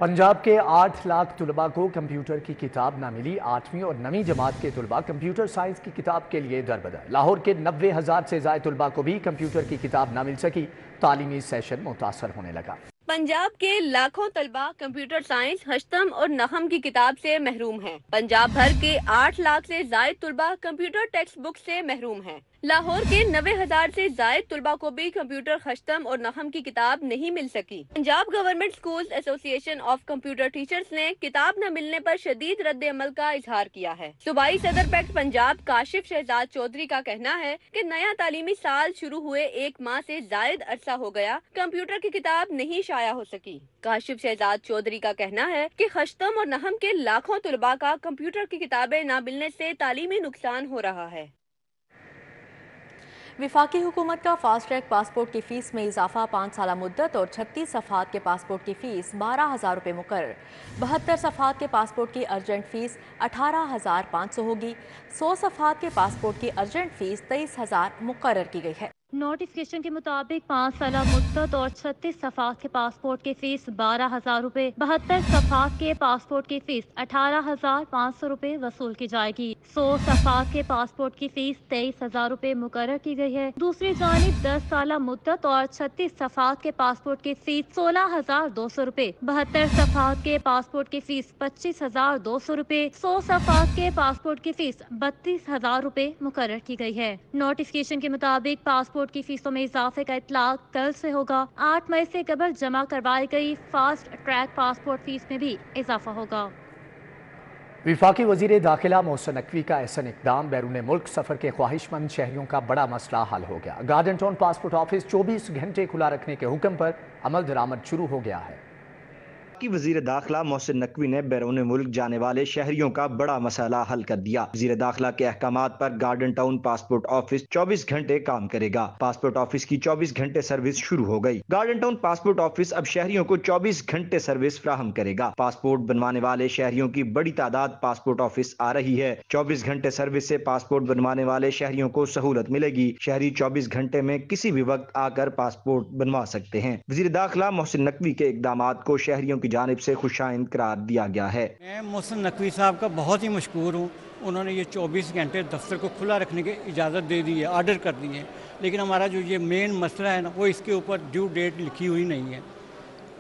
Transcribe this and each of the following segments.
पंजाब के 8 लाख तलबा को कंप्यूटर की किताब ना मिली। 8वीं और 9वीं जमात के तलबा कंप्यूटर साइंस की किताब के लिए दरबदर। लाहौर के 90,000 से ज्यादा तलबा को भी कंप्यूटर की किताब ना मिल सकी। तालीमी सेशन मुतासर होने लगा। पंजाब के लाखों तलबा कंप्यूटर साइंस, हश्तम और नहम की किताब से महरूम हैं। पंजाब भर के 8 लाख से जायद तलबा कंप्यूटर टेक्स्ट बुक से महरूम हैं। लाहौर के 90,000 से जायद तलबा को भी कंप्यूटर, हश्तम और नहम की किताब नहीं मिल सकी। Punjab government schools association of computer teachers ने किताब न मिलने पर शदीद रद्द अमल का इजहार किया है। सूबाई सदर पैक्ट पंजाब काशिफ शहजाद चौधरी का कहना है कि नया तालीमी साल शुरू हुए 1 माह से जायद अरसा हो गया, कंप्यूटर की किताब नहीं शाया हो सकी। काशिफ शहजाद चौधरी का कहना है कि हश्तम और नहम के लाखों तलबा का कंप्यूटर की किताबें न मिलने से तालीमी नुकसान हो रहा है। वफाकी हुकूमत का फास्ट ट्रैक पासपोर्ट की फ़ीस में इजाफा, 5 साल मुद्दत और 36 सफ़ात के पासपोर्ट की फ़ीस 12,000 रुपये मुकर्रर। 72 सफ़ात के पासपोर्ट की अर्जेंट फ़ीस 18,500 होगी। 100 सफ़ात के पासपोर्ट की अर्जेंट फ़ीस 23,000 मुकर्रर की गई है। नोटिफिकेशन के मुताबिक 5 साल मुद्दत और 36 सफ़ात के पासपोर्ट की फीस 12,000 रुपये, 72 सफ़ात के पासपोर्ट की फीस 18,500 रुपये वसूल की जाएगी। 100 सफ़ात के पासपोर्ट की फीस 23,000 रुपये मुकर्रर की गई है। दूसरी जानिब 10 साल मुद्दत और 36 सफ़ात के पासपोर्ट की फीस 16,200 रुपये, 72 सफ़ात के पासपोर्ट की फीस 25,200 रुपये, 100 सफ़ात के पासपोर्ट की फीस 32,000 रुपये मुकर्रर की गई है। नोटिफिकेशन के मुताबिक पासपोर्ट की फीसों में इजाफे का इतलाक कल से होगा। 8 मई से कबल जमा करवाई गई फास्ट ट्रैक पासपोर्ट फीस में भी इजाफा होगा। वफाकी वजीर दाखिला मोहसिन नकवी का ऐसा इकदाम बैरून मुल्क सफर के ख्वाहिशमंद शहरियों का बड़ा मसला हल हो गया। गार्डन टाउन पासपोर्ट ऑफिस 24 घंटे खुला रखने के हुक्म पर अमल दरामद शुरू हो गया है। की वजीर दाखिला मोहसिन नकवी ने बैरून मुल्क जाने वाले शहरियों का बड़ा मसला हल कर दिया। वजीर दाखिला के अहकामात पर गार्डन टाउन पासपोर्ट ऑफिस 24 घंटे काम करेगा। पासपोर्ट ऑफिस की 24 घंटे सर्विस शुरू हो गई। गार्डन टाउन पासपोर्ट ऑफिस अब शहरियों को 24 घंटे सर्विस फ्राहम करेगा। पासपोर्ट बनवाने वाले शहरियों की बड़ी तादाद पासपोर्ट ऑफिस आ रही है। 24 घंटे सर्विस से पासपोर्ट बनवाने वाले शहरियों को सहूलत मिलेगी। शहरी 24 घंटे में किसी भी वक्त आकर पासपोर्ट बनवा सकते हैं। वजीर दाखिला मोहसिन नकवी के इकदामात को शहरियों की जानिब से खुशाइंद करार दिया गया है। मैं मोहसिन नकवी साहब का बहुत ही मशकूर हूँ। उन्होंने ये 24 घंटे दफ्तर को खुला रखने की इजाज़त दे दी है, ऑर्डर कर दी है। लेकिन हमारा जो ये मेन मसला है ना, वो इसके ऊपर ड्यू डेट लिखी हुई नहीं है।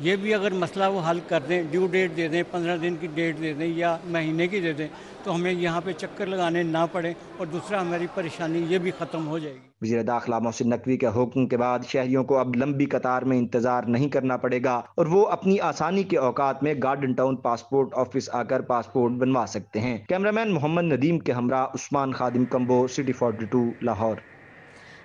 ये भी अगर मसला वो हल कर दें, ड्यू डेट दे दें, 15 दिन की डेट दे दें या महीने की दे दें, तो हमें यहाँ पे चक्कर लगाने ना पड़े और दूसरा हमारी परेशानी ये भी ख़त्म हो जाएगी। वज़ीर दाखिला मोहसिन नकवी के हुक्म के बाद शहरियों को अब लंबी कतार में इंतजार नहीं करना पड़ेगा और वो अपनी आसानी के औकात में गार्डन टाउन पासपोर्ट ऑफिस आकर पासपोर्ट बनवा सकते हैं। कैमरामैन मोहम्मद नदीम के हमरा उस्मान खादिम कंबो, सिटी 42, लाहौर।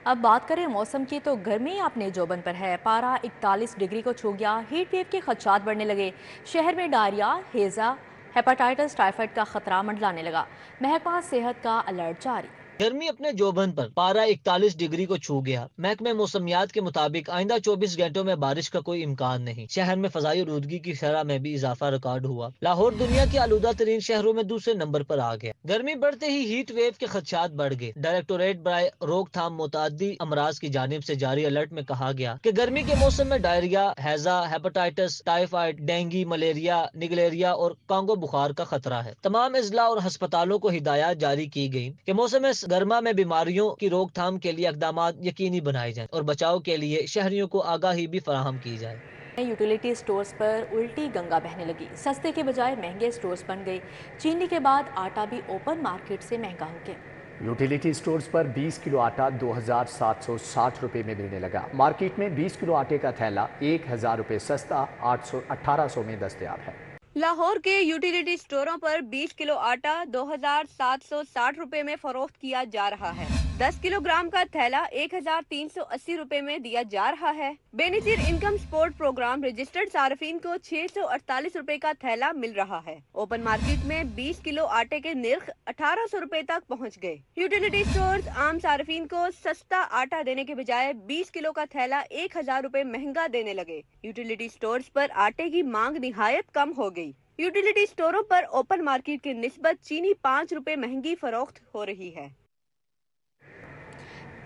अब बात करें मौसम की तो गर्मी अपने जोबन पर है। पारा 41 डिग्री को छू गया। हीट वेव के खदशात बढ़ने लगे। शहर में डायरिया, हैजा, हेपेटाइटिस, टाइफाइड का खतरा मंडलाने लगा। महकमा सेहत का अलर्ट जारी। गर्मी अपने जोबन पर, पारा 41 डिग्री को छू गया। महकमे मौसमियात के मुताबिक आइंदा 24 घंटों में बारिश का कोई इम्कान नहीं। शहर में फजाई आलूदगी की शरह में भी इजाफा रिकॉर्ड हुआ। लाहौर दुनिया के आलूदा तरीन शहरों में दूसरे नंबर पर आ गया। गर्मी बढ़ते ही हीट वेव के खदशात बढ़ गए। डायरेक्टोरेट बराए रोकथाम मुतादी अमराज की जानिब से जारी अलर्ट में कहा गया कि गर्मी के मौसम में डायरिया, हैजा, hepatitis, typhoid, dengue, malaria, Naegleria और कांगो बुखार का खतरा है। तमाम अजला और अस्पतालों को हिदायत जारी की गई कि मौसम गर्मा में बीमारियों की रोकथाम के लिए इक़दामात यकीनी बनाए जाएं और बचाव के लिए शहरियों को आगाही भी फराहम की जाए। यूटिलिटी स्टोर्स पर उल्टी गंगा बहने लगी। सस्ते के बजाय महंगे स्टोर्स बन गए। चीनी के बाद आटा भी ओपन मार्केट से महंगा हो गया। यूटिलिटी स्टोर्स पर 20 किलो आटा 2,760 रुपये में मिलने लगा। मार्केट में 20 किलो आटे का थैला 1,000 रुपये सस्ता 1800 में दस्तयाब है। लाहौर के यूटिलिटी स्टोरों पर 20 किलो आटा 2,760 रुपए में फरोख्त किया जा रहा है। 10 किलोग्राम का थैला 1,380 रुपए में दिया जा रहा है। Benazir income support programme registered सार्फिन को 648 रुपए का थैला मिल रहा है। ओपन मार्केट में 20 किलो आटे के निर्ख 1800 रुपए तक पहुंच गए। यूटिलिटी स्टोर्स आम सार्फिन को सस्ता आटा देने के बजाय 20 किलो का थैला 1,000 रुपए महंगा देने लगे। यूटिलिटी स्टोर्स पर आटे की मांग निहायत कम हो गई। यूटिलिटी स्टोरों पर ओपन मार्केट की निस्बत चीनी 5 रुपए महंगी फरोख्त हो रही है।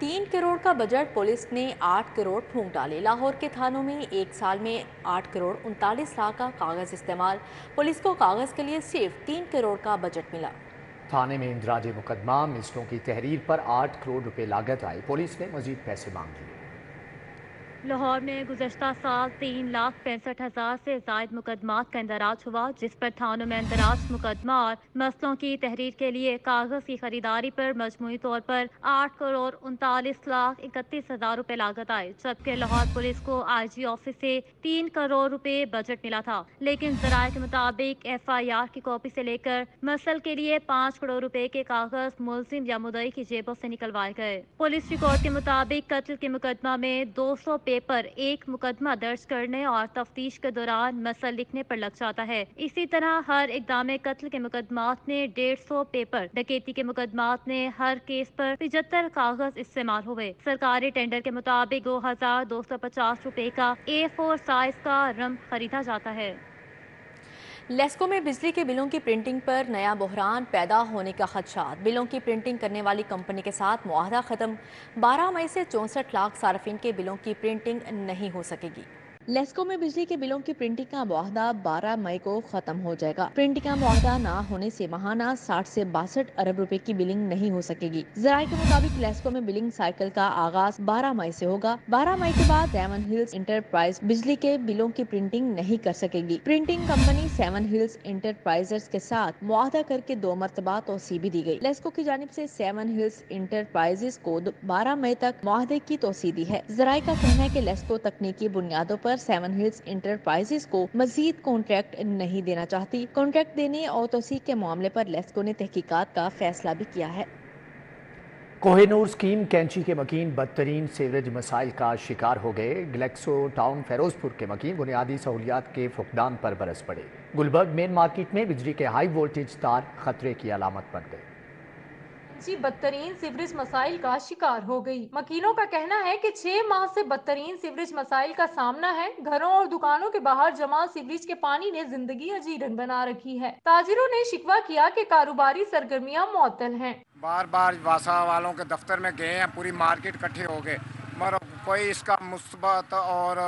3 करोड़ का बजट, पुलिस ने 8 करोड़ फूंक डाले। लाहौर के थानों में एक साल में 8 करोड़ 39 लाख का कागज़ इस्तेमाल। पुलिस को कागज़ के लिए सिर्फ 3 करोड़ का बजट मिला। थाने में इंदराज मुकदमा, मिसलों की तहरीर पर 8 करोड़ रुपए लागत आई। पुलिस ने मजीद पैसे मांग लिए। लाहौर में गुज़श्ता साल 3,65,000 से ज़ायद मुकदमात का इंदराज हुआ, जिस पर थानों में इंदराज मुकदमा और मसलों की तहरीर के लिए कागज़ की खरीदारी पर मजमूई तौर पर 8 करोड़ 39,31,000 रुपए लागत आए, जबकि लाहौर पुलिस को IG ऑफिस से 3 करोड़ रुपए बजट मिला था। लेकिन ज़राए के मुताबिक FIR की कॉपी से लेकर मसल के लिए 5 करोड़ रुपए के कागज़ मुलजिम या मुद्दई की जेबों से निकलवाए गए। पुलिस रिकॉर्ड के मुताबिक कत्ल के मुकदमा में 200 पेपर एक मुकदमा दर्ज करने और तफ्तीश के दौरान मसल लिखने पर लग जाता है। इसी तरह हर इक़दाम कत्ल के मुकदमात में 150 पेपर, डकैती के मुकदमात में हर केस पर 75 कागज इस्तेमाल हुए। सरकारी टेंडर के मुताबिक 2,250 रुपए का A4 साइज का रम खरीदा जाता है। लेस्को में बिजली के बिलों की प्रिंटिंग पर नया बहरान पैदा होने का खदशात। बिलों की प्रिंटिंग करने वाली कंपनी के साथ मुआहदा खत्म। 12 मई से 64 लाख सार्फिन के बिलों की प्रिंटिंग नहीं हो सकेगी। लेस्को में बिजली के बिलों की प्रिंटिंग का मुआहदा 12 मई को खत्म हो जाएगा। प्रिंटिंग का मुआहदा ना होने से माहाना 60 से 62 अरब रुपए की बिलिंग नहीं हो सकेगी। ज़राए के मुताबिक लेस्को में बिलिंग साइकिल का आगाज 12 मई से होगा। 12 मई के बाद सेवन हिल्स इंटरप्राइज बिजली के बिलों की प्रिंटिंग नहीं कर सकेगी। Printing company seven hills enterprises के साथ मुआहदा करके 2 मरतबा तोसी भी दी गई। लेस्को की जानिब से सेवन हिल्स इंटरप्राइजेस को 12 मई तक मुआहदे की तोसी दी है। ज़राए का कहना है कि लेस्को तकनीकी बुनियादों पर सेवन हिल्स इंटरप्राइजेस को मजीद कॉन्ट्रैक्ट नहीं देना चाहती। कॉन्ट्रैक्ट देने और तोसी के मामले पर लेस्को ने तहकीकात का फैसला भी किया है। कोहिनूर स्कीम कैंची के मकीन बदतरीन सीवरेज मसाइल का शिकार हो गए। ग्लेक्सो टाउन फेरोजपुर के मकीन बुनियादी सहूलियात के फुकदान पर बरस पड़े। गुलबर्ग मेन मार्केट में बिजली के हाई वोल्टेज तार खतरे की अलामत बन गए। बदतरीन सीवरेज मसाइल का शिकार हो गई। मकीनों का कहना है कि 6 माह से बदतरीन सीवरेज मसाइल का सामना है। घरों और दुकानों के बाहर जमा सीवरेज के पानी ने जिंदगी अजीरन बना रखी है। ताजिरों ने शिकवा किया कि कारोबारी सरगर्मियां मुअत्तल हैं। बार बार वासा वालों के दफ्तर में गए हैं, पूरी मार्केट इकट्ठे हो गए, मगर कोई इसका मुस्बत और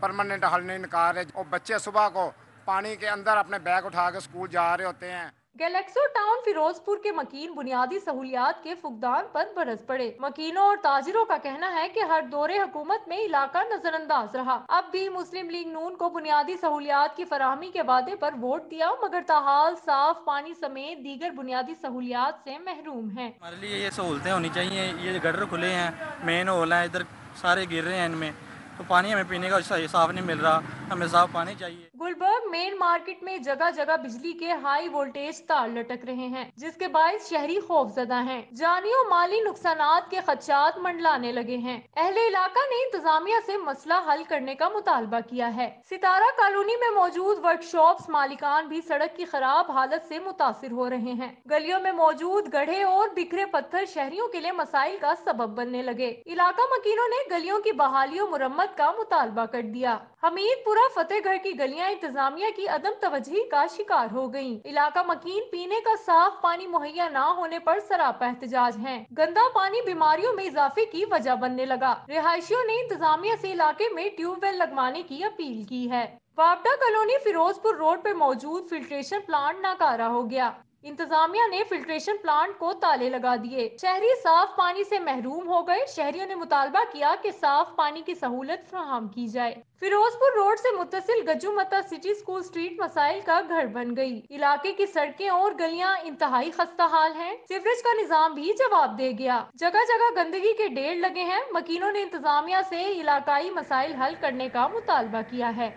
परमानेंट हल नहीं निकाल रहे। और बच्चे सुबह को पानी के अंदर अपने बैग उठा के स्कूल जा रहे होते हैं। गैलेक्सो टाउन फिरोजपुर के मकीन बुनियादी सहूलियात के फुकदान पर बरस पड़े। मकीनों और ताजिरों का कहना है कि हर दौरे हुकूमत में इलाका नजरअंदाज रहा। अब भी मुस्लिम लीग नून को बुनियादी सहूलियात की फराहमी के वादे पर वोट दिया, मगर ताहाल साफ पानी समेत दीगर बुनियादी सहूलियात से महरूम है। हमारे लिए ये सहूलतें होनी चाहिए। ये गटर खुले हैं, मेन होल है, इधर सारे गिर रहे हैं, इनमें तो पानी हमें पीने का साफ नहीं मिल रहा। हमें साफ पानी चाहिए। गुलबर्ग मेन मार्केट में जगह जगह बिजली के हाई वोल्टेज तार लटक रहे हैं, जिसके बायस शहरी खौफजदा हैं। जानी और माली नुकसानात के खदशात मंडलाने लगे हैं। अहले इलाका ने इंतजामिया से मसला हल करने का मुतालबा किया है। सितारा कॉलोनी में मौजूद वर्कशॉप्स मालिकान भी सड़क की खराब हालत से मुतासिर हो रहे हैं। गलियों में मौजूद गड्ढे और बिखरे पत्थर शहरियों के लिए मसाइल का सबब बनने लगे। इलाका मकीनों ने गलियों की बहाली और मुरम्मत का मुतालबा कर दिया। हमीदपुरा फतेहगढ़ की गलियां इंतजामिया की अदम तवज्जोही का शिकार हो गयीं। इलाका मकीन पीने का साफ पानी मुहैया न होने पर सरापा एहतजाज हैं। गंदा पानी बीमारियों में इजाफे की वजह बनने लगा। रिहायशियों ने इंतजामिया से इलाके में ट्यूबवेल लगवाने की अपील की है। वापडा कॉलोनी फिरोजपुर रोड पर मौजूद फिल्ट्रेशन प्लांट नाकारा हो गया। इंतजामिया ने फिल्ट्रेशन प्लांट को ताले लगा दिए। शहरी साफ पानी से महरूम हो गए। शहरियों ने मुतालबा किया कि साफ पानी की सहूलत फराहम की जाए। फिरोजपुर रोड से मुत्तसिल गज्जू मता सिटी स्कूल स्ट्रीट मसाइल का घर बन गई। इलाके की सड़कें और गलियां इंतहाई खस्ता हाल हैं। सीवरेज का निजाम भी जवाब दे गया। जगह जगह गंदगी के ढेर लगे हैं। मकीनों ने इंतजामिया से इलाकाई मसाइल हल करने का मुतालबा किया है।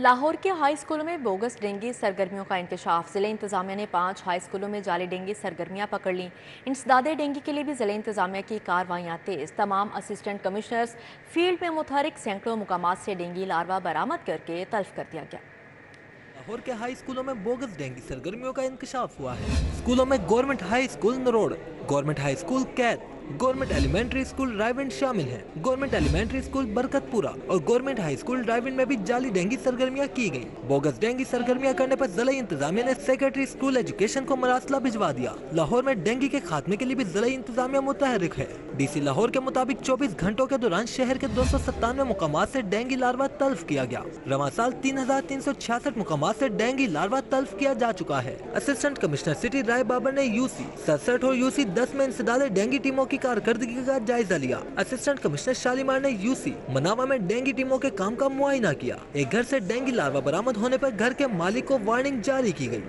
लाहौर के हाई स्कूलों में बोगस डेंगी सरगर्मियों का इंकशाफ। ज़िले इंतजामिया ने 5 हाई स्कूलों में जाली डेंगी सरगर्मियां पकड़ लीं। इंसदादे डेंगी के लिए भी ज़िले इंतजामिया की कार्रवाइयां तेज़। तमाम असिस्टेंट कमिश्नर्स फील्ड में मुतहरिक सैकड़ों मुकामात से डेंगी लार्वा बरामद करके तल्फ कर दिया गया। लाहौर के हाई स्कूलों में बोगस डेंगी सरगर्मियों का इंकशाफ हुआ है। स्कूलों में गवर्नमेंट हाई स्कूल नरोड़, गवर्नमेंट हाई स्कूल कैद, गवर्नमेंट एलिमेंट्री स्कूल रायविंड शामिल है। गवर्नमेंट एलिमेंट्री स्कूल बरकतपुरा और गवर्नमेंट हाई स्कूल रायविंड में भी जाली डेंगू सरगर्मियाँ की गयी। बोगस डेंगू सरगर्मियाँ करने पर जिला इंतजामिया ने सेक्रेटरी स्कूल एजुकेशन को मरासला भिजवा दिया। लाहौर में डेंगू के खात्मे के लिए भी जिला इंतजामिया मुतहरिक है। DC लाहौर के मुताबिक 24 घंटों के दौरान शहर के 297 मुकामात से डेंगू लार्वा तल्फ किया गया। रवा साल 3366 मुकामात से डेंगू लार्वा तल्फ किया जा चुका है। असिस्टेंट कमिश्नर सिटी राय बाबर ने UC 67 और UC 10 में इंसदाद डेंगू टीमों की कारकर्दगी का जायजा लिया। असिस्टेंट कमिश्नर शालीमार ने UC मनावा में डेंगू टीमों के काम का मुआयना किया। एक घर से डेंगू लार्वा बरामद होने पर घर के मालिक को वार्निंग जारी की गई।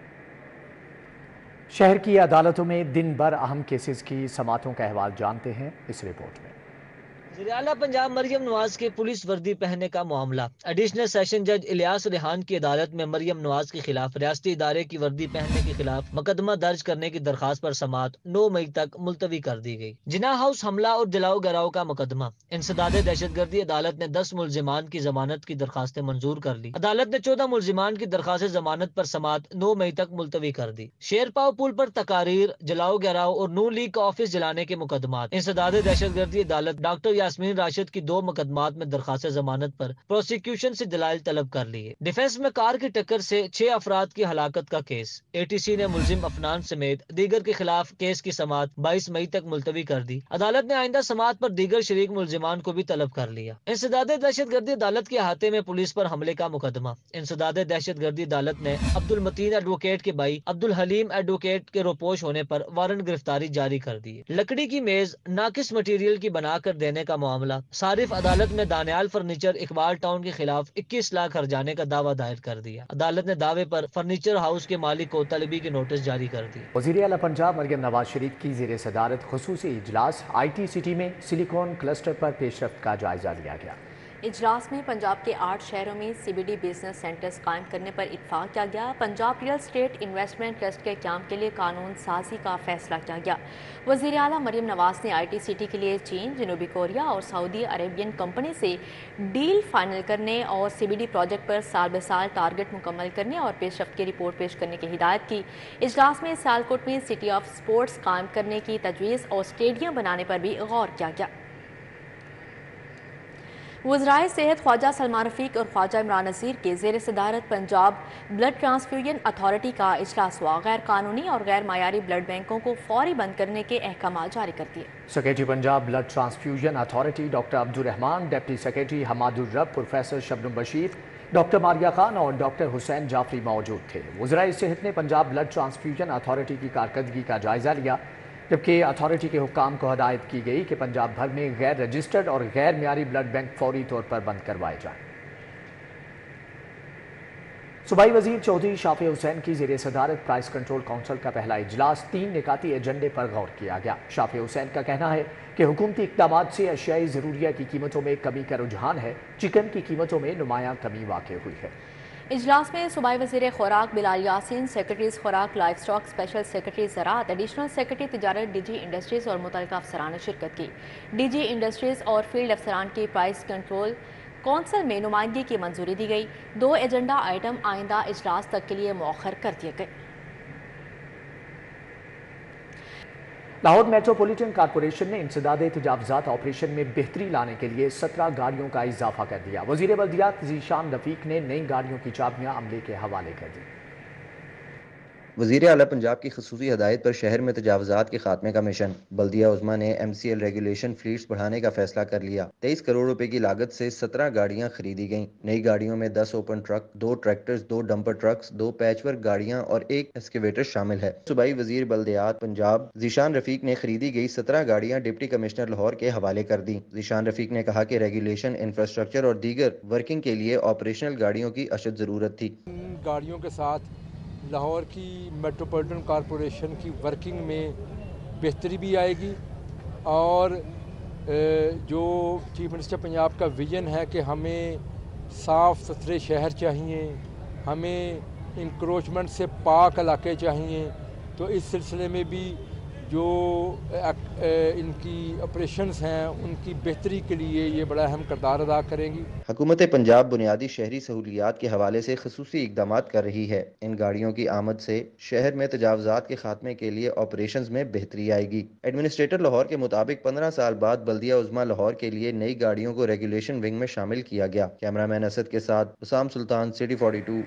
शहर की अदालतों में दिन भर अहम केसेस की समातों का अहवाल जानते हैं इस रिपोर्ट में। वज़ीर-ए-आला पंजाब मरियम नवाज के पुलिस वर्दी पहनने का मामला। एडिशनल सेशन जज इलियास रेहान की अदालत में मरियम नवाज के खिलाफ रियासती इदारे की वर्दी पहनने के खिलाफ मुकदमा दर्ज करने की दरखास्त पर समात 9 मई तक मुलतवी कर दी गई। जिना हाउस हमला और जलाओ गराओ का मुकदमा। इंसदाद दहशतगर्दी अदालत ने 10 मुलजिमान की जमानत की दरखास्तें मंजूर कर ली। अदालत ने 14 मुलजिमान की दरखास्त जमानत पर समात 9 मई तक मुलतवी कर दी। शेरपाव पुल पर तकारीर, जलाओ गराओ और नून लीग का ऑफिस जलाने के मुकदमात। इंसदाद दहशतगर्दी अदालत डॉक्टर यास्मीन राशिद की 2 मुकदमात में दरखास्त जमानत पर प्रोसिक्यूशन से दलाइल तलब कर लिए। डिफेंस में कार की टक्कर से 6 अफराद की हलाकत का केस। ATC ने मुलजिम अफनान समेत दीगर के खिलाफ केस की समात 22 मई तक मुलतवी कर दी। अदालत ने आइंदा समात पर दीगर शरीक मुलजिमान को भी तलब कर लिया। इंसदाद दहशतगर्दी अदालत के अहाते में पुलिस पर हमले का मुकदमा। इंसदाद दहशतगर्दी अदालत ने अब्दुल मतीन एडवोकेट के भाई अब्दुल हलीम एडवोकेट के रोपोश होने पर वारंट गिरफ्तारी जारी कर दी। लकड़ी की मेज नाकिस मटीरियल की बनाकर देने का मामला। सारिफ अदालत में दानियाल फर्नीचर इकबाल टाउन के खिलाफ 21 लाख हर्जाने का दावा दायर कर दिया। अदालत ने दावे पर फर्नीचर हाउस के मालिक को तलबी के नोटिस जारी कर दिए। वज़ीर-ए-आला पंजाब मरियम नवाज शरीफ की ज़ेर सदारत खुसूसी इजलास। IT सिटी में सिलिकॉन क्लस्टर पर पेशरफ्त का जायजा लिया गया। इजलास में पंजाब के 8 शहरों में CBD बिजनेस सेंटर्स कायम करने पर इत्फाक किया गया। Punjab real estate investment trust के क़याम के लिए कानून साजी का फैसला किया गया। वज़ीर आला मरियम नवाज ने IT सिटी के लिए चीन, जनूबी कोरिया और सऊदी अरेबियन कंपनी से डील फाइनल करने और CBD प्रोजेक्ट पर साल ब साल टारगेट मुकम्मल करने और पेशरफ्त की रिपोर्ट पेश करने की हिदायत की। इजलास में सियालकोट में सिटी ऑफ स्पोर्ट्स कायम करने की तजवीज़ और स्टेडियम बनाने पर भी गौर किया गया। वज़राए सेहत ख्वाजा सलमान रफ़ीक और ख्वाजा इमरान नज़ीर के ज़ेर सदारत पंजाब ब्लड ट्रांसफ्यूजन अथॉरिटी का इजलास हुआ। गैर कानूनी और गैर मायारी ब्लड बैंकों को फौरी बंद करने के अहकाम जारी कर दिए। Secretary Punjab blood transfusion authority doctor Abdul Rahman, deputy secretary Hamadur Rab, professor Shabnam Bashir, doctor Maria Khan और डॉक्टर हुसैन जाफरी मौजूद थे। वज़राए सेहत ने पंजाब ब्लड ट्रांसफ्यूजन अथॉरिटी की कारकर्दगी का जायजा लिया, जबकि अथॉरिटी के हुक्काम को हदायत की गई कि पंजाब भर में गैर रजिस्टर्ड और गैर मियारी ब्लड बैंक फौरी तौर पर बंद करवाए जाएं। सूबाई वजीर चौधरी शाफी हुसैन की ज़ेर सदारत प्राइस कंट्रोल काउंसिल का पहला इजलास 3 निकाती एजेंडे पर गौर किया गया। शाफी हुसैन का कहना है कि हुकूमती इक़दाम से अशियाई ज़रूरिया की कीमतों में कमी का रुझान है। चिकन की कीमतों में नुमायां कमी वाक़ हुई है। इजलास में सूबाई वज़ीर खुराक बिलाल यासीन, सेक्रेटरीज खुराक, लाइफ स्टॉक, स्पेशल सेक्रेटरी ज़राअत, एडिशनल सेक्रेटरी तिजारत, DG इंडस्ट्रीज़ और मुतल्लिक़ा अफसरान ने शिरकत की। DG इंडस्ट्रीज़ और फील्ड अफसरान की प्राइस कंट्रोल कौंसिल में नुमाइंदगी की मंजूरी दी गई। 2 एजेंडा आइटम आइंदा इजलास तक के लिए मौखर कर दिए गए। लाहौर मेट्रोपॉलिटन कॉरपोरेशन ने इंसदादे तजावुज़ात ऑपरेशन में बेहतरी लाने के लिए 17 गाड़ियों का इजाफा कर दिया। वज़ीर बल्दियात ज़ीशान रफ़ीक ने नई गाड़ियों की चाबियां अमले के हवाले कर दी। वज़ीर आला पंजाब की खसूसी हदायत पर शहर में तजावुज़ात के खात्मे का मिशन। बल्दिया उज़्मा ने MCL रेगुलेशन फ्लीट्स बढ़ाने का फैसला कर लिया। 23 करोड़ रुपए की लागत से 17 गाड़ियां खरीदी गईं। नई गाड़ियों में 10 open truck, 2 tractors, 2 dumper trucks, 2 patchwork गाड़ियां और 1 एक्सकेवेटर शामिल है। सूबाई वज़ीर बल्दियात पंजाब ज़ीशान रफ़ीक ने खरीदी गई 17 गाड़ियां डिप्टी कमिश्नर लाहौर के हवाले कर दी। ज़ीशान रफ़ीक ने कहा कि रेगुलेशन, इंफ्रास्ट्रक्चर और दीगर वर्किंग के लिए ऑपरेशनल गाड़ियों की अशद ज़रूरत थी। गाड़ियों के साथ लाहौर की मेट्रोपॉलिटन कॉरपोरेशन की वर्किंग में बेहतरी भी आएगी और जो चीफ मिनिस्टर पंजाब का विजन है कि हमें साफ़ सुथरे शहर चाहिए, हमें इंक्रोचमेंट से पाक इलाके चाहिए, तो इस सिलसिले में भी जो इनकी ऑपरेशंस हैं उनकी बेहतरी के लिए ये बड़ा अहम किरदार अदा करेंगी। हुकूमत पंजाब बुनियादी शहरी सहूलियात के हवाले से खसूसी इकदाम कर रही है। इन गाड़ियों की आमद से शहर में तजावजात के खात्मे के लिए ऑपरेशंस में बेहतरी आएगी। एडमिनिस्ट्रेटर लाहौर के मुताबिक 15 साल बाद बल्दिया उज़्मा लाहौर के लिए नई गाड़ियों को रेगुलेशन विंग में शामिल किया गया। कैमरामैन असद के साथ उसाम सुल्तान, सिटी 42।